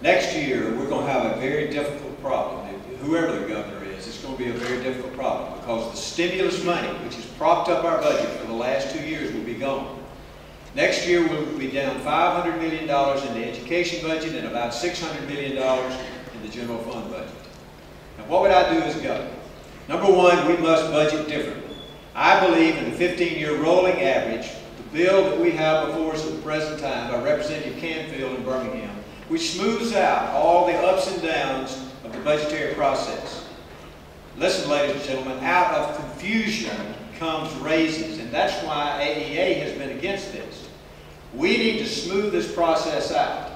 next year we're going to have a very difficult problem. Whoever the governor is, it's going to be a very difficult problem because the stimulus money, which has propped up our budget for the last 2 years, will be gone. Next year we'll be down $500 million in the education budget and about $600 million in the general fund budget. Now what would I do as governor? Number one, we must budget differently. I believe in the 15-year rolling average, the bill that we have before us at the present time by Representative Canfield in Birmingham, which smooths out all the ups and downs of the budgetary process. Listen, ladies and gentlemen, out of confusion comes raises, and that's why AEA has been against this. We need to smooth this process out.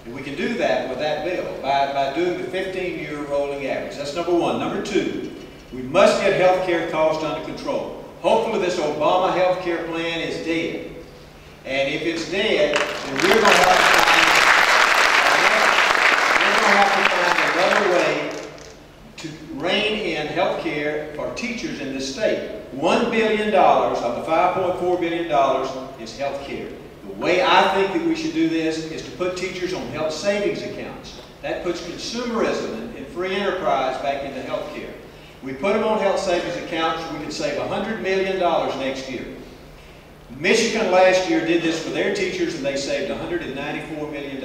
And we can do that with that bill by doing the 15-year rolling average. That's number one. Number two, we must get health care costs under control. Hopefully this Obama health care plan is dead. And if it's dead, then we're going to have to find another way to rein in health care for teachers in this state. $1 billion of the $5.4 billion is health care. The way I think that we should do this is to put teachers on health savings accounts. That puts consumerism and free enterprise back into health care. We put them on health savings accounts, we could save $100 million next year. Michigan last year did this for their teachers and they saved $194 million.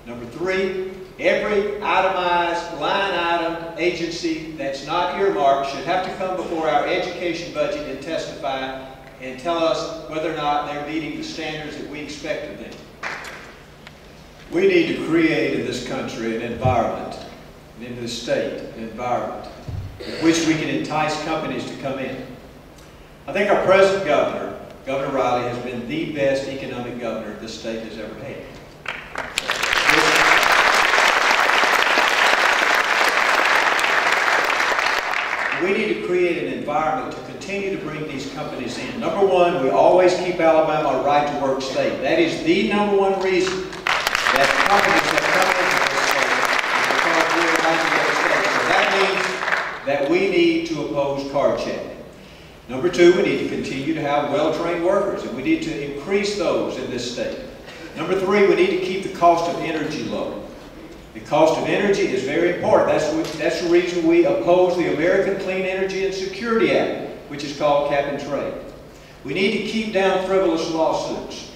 Number three, every itemized line item agency that's not earmarked should have to come before our education budget and testify and tell us whether or not they're meeting the standards that we expect of them. We need to create in this country an environment, and in this state, an environment in which we can entice companies to come in. I think our present governor, Governor Riley, has been the best economic governor this state has ever had. We need to create an environment to continue to bring these companies in. Number one, we always keep Alabama a right-to-work state. That is the number one reason that companies have come into this state, because we're a right-to-work state. So that means that we need to oppose card checking. Number two, we need to continue to have well-trained workers, and we need to increase those in this state. Number three, we need to keep the cost of energy low. The cost of energy is very important. That's the reason we oppose the American Clean Energy and Security Act, which is called cap and trade. We need to keep down frivolous lawsuits.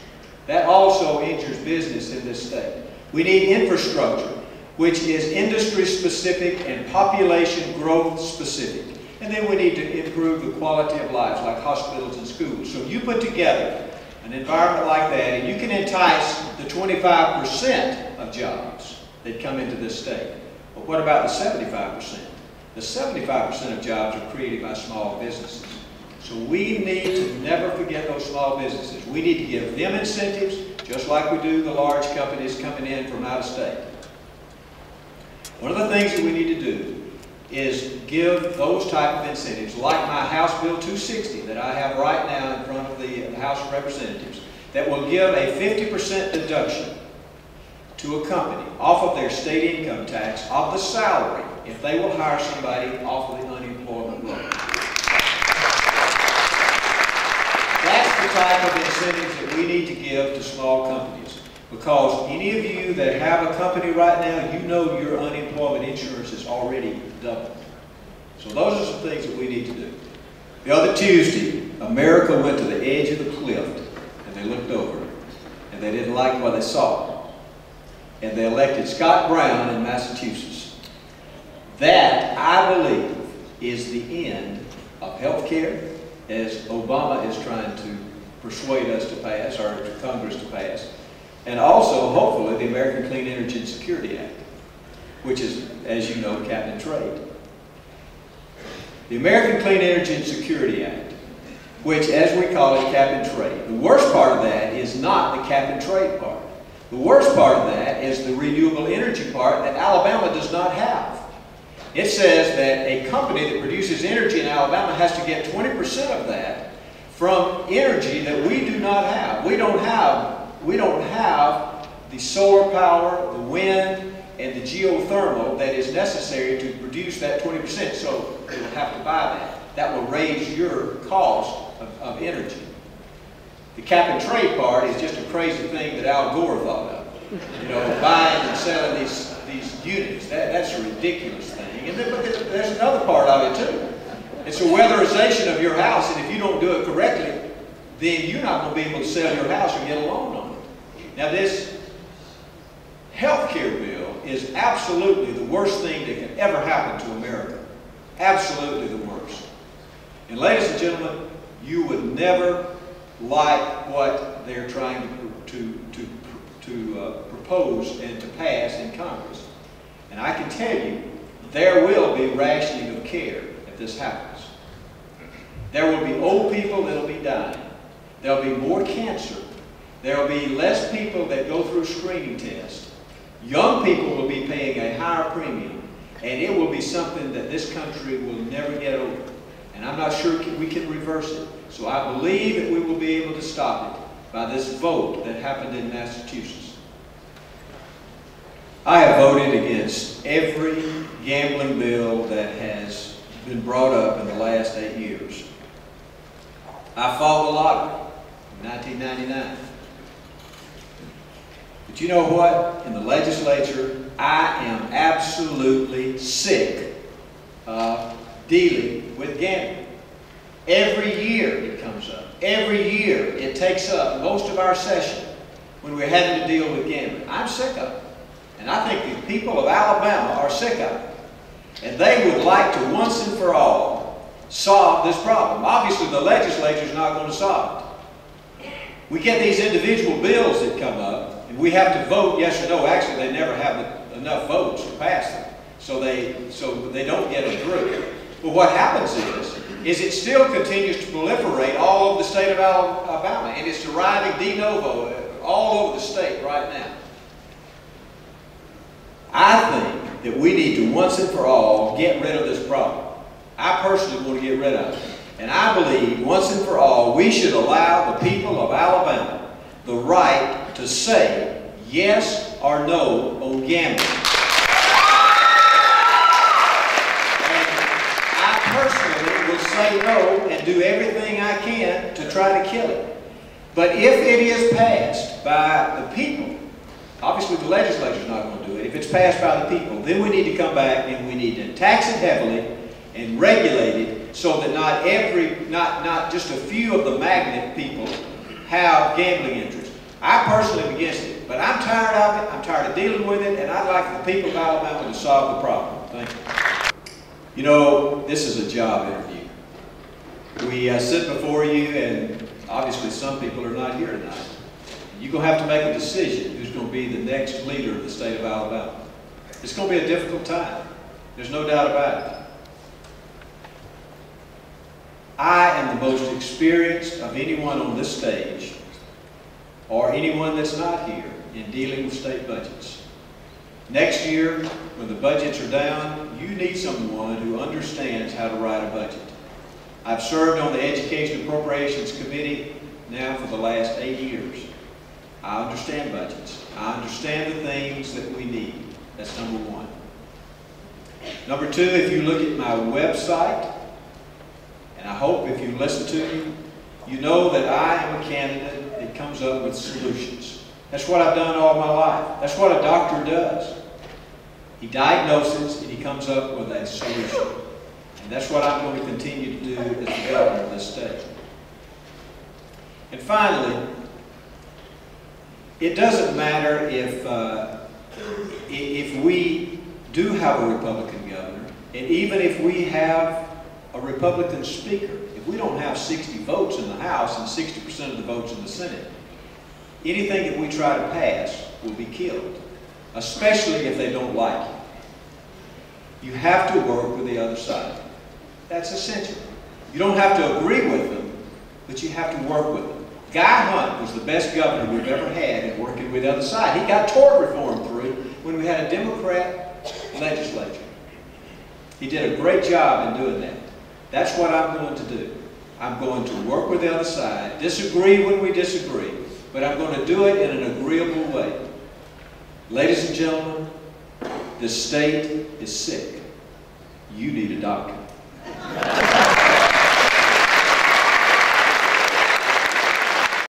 That also injures business in this state. We need infrastructure, which is industry specific and population growth specific. And then we need to improve the quality of lives, like hospitals and schools. So you put together an environment like that, and you can entice the 25% of jobs that come into this state. But what about the 75%? The 75% of jobs are created by small businesses. So we need to never forget those small businesses. We need to give them incentives, just like we do the large companies coming in from out of state. One of the things that we need to do is give those type of incentives, like my House Bill 260 that I have right now in front of the House of Representatives, that will give a 50% deduction to a company off of their state income tax of the salary if they will hire somebody off of the unemployment roll. That's the type of incentives that we need to give to small companies. Because any of you that have a company right now, you know your unemployment insurance is already doubled. So those are some things that we need to do. The other Tuesday, America went to the edge of the cliff and they looked over and they didn't like what they saw. And they elected Scott Brown in Massachusetts. That, I believe, is the end of health care as Obama is trying to persuade us to pass, or to Congress to pass. And also, hopefully, the American Clean Energy and Security Act, which is, as you know, cap and trade. The American Clean Energy and Security Act, which, as we call it, cap and trade. The worst part of that is not the cap and trade part. The worst part of that is the renewable energy part that Alabama does not have. It says that a company that produces energy in Alabama has to get 20% of that from energy that we do not have. We don't have the solar power, the wind, and the geothermal that is necessary to produce that 20%. So they will have to buy that. That will raise your cost of energy. The cap and trade part is just a crazy thing that Al Gore thought of. You know, buying and selling these units. That's a ridiculous thing. And then, but there's another part of it too. It's a weatherization of your house, and if you don't do it correctly, then you're not going to be able to sell your house or get a loan on it. Now this health care bill is absolutely the worst thing that can ever happen to America. Absolutely the worst. And ladies and gentlemen, you would never like what they're trying to propose and to pass in Congress. And I can tell you, there will be rationing of care if this happens. There will be old people that will be dying. There will be more cancer. There will be less people that go through screening tests. Young people will be paying a higher premium, and it will be something that this country will never get over. And I'm not sure we can reverse it. So I believe that we will be able to stop it by this vote that happened in Massachusetts. I have voted against every gambling bill that has been brought up in the last 8 years. I fought the lottery in 1999. But you know what? In the legislature, I am absolutely sick of dealing with gambling. Every year it comes up. Every year it takes up most of our session when we're having to deal with gambling. I'm sick of it. And I think the people of Alabama are sick of it. And they would like to once and for all solve this problem. Obviously the legislature is not going to solve it. We get these individual bills that come up, and we have to vote yes or no. Actually, they never have enough votes to pass them, so they don't get them through. But what happens is it still continues to proliferate all over the state of Alabama, and it's arriving de novo all over the state right now. I think that we need to once and for all get rid of this problem. I personally want to get rid of it. And I believe once and for all we should allow the people of Alabama the right to say yes or no on gambling. And I personally will say no and do everything I can to try to kill it. But if it is passed by the people, obviously the legislature is not going to do it. If it's passed by the people, then we need to come back and we need to tax it heavily and regulate it so that not just a few of the magnet people have gambling interests. I personally am against it, but I'm tired of it. I'm tired of dealing with it, and I'd like the people of Alabama to solve the problem. Thank you. You know, this is a job interview. We sit before you, and obviously some people are not here tonight. You're going to have to make a decision who's going to be the next leader of the state of Alabama. It's going to be a difficult time. There's no doubt about it. I am the most experienced of anyone on this stage, or anyone that's not here, in dealing with state budgets. Next year, when the budgets are down, you need someone who understands how to write a budget. I've served on the Education Appropriations Committee now for the last 8 years. I understand budgets. I understand the things that we need. That's number one. Number two, if you look at my website, and I hope if you listen to me, you know that I am a candidate that comes up with solutions. That's what I've done all my life. That's what a doctor does. He diagnoses and he comes up with a solution. And that's what I'm going to continue to do as the governor of this state. And finally, it doesn't matter if we do have a Republican governor, and even if we have a Republican speaker, if we don't have 60 votes in the House and 60% of the votes in the Senate, anything that we try to pass will be killed, especially if they don't like it. You have to work with the other side. That's essential. You don't have to agree with them, but you have to work with them. Guy Hunt was the best governor we've ever had in working with the other side. He got tort reform through when we had a Democrat legislature. He did a great job in doing that. That's what I'm going to do. I'm going to work with the other side, disagree when we disagree, but I'm going to do it in an agreeable way. Ladies and gentlemen, this state is sick. You need a doctor.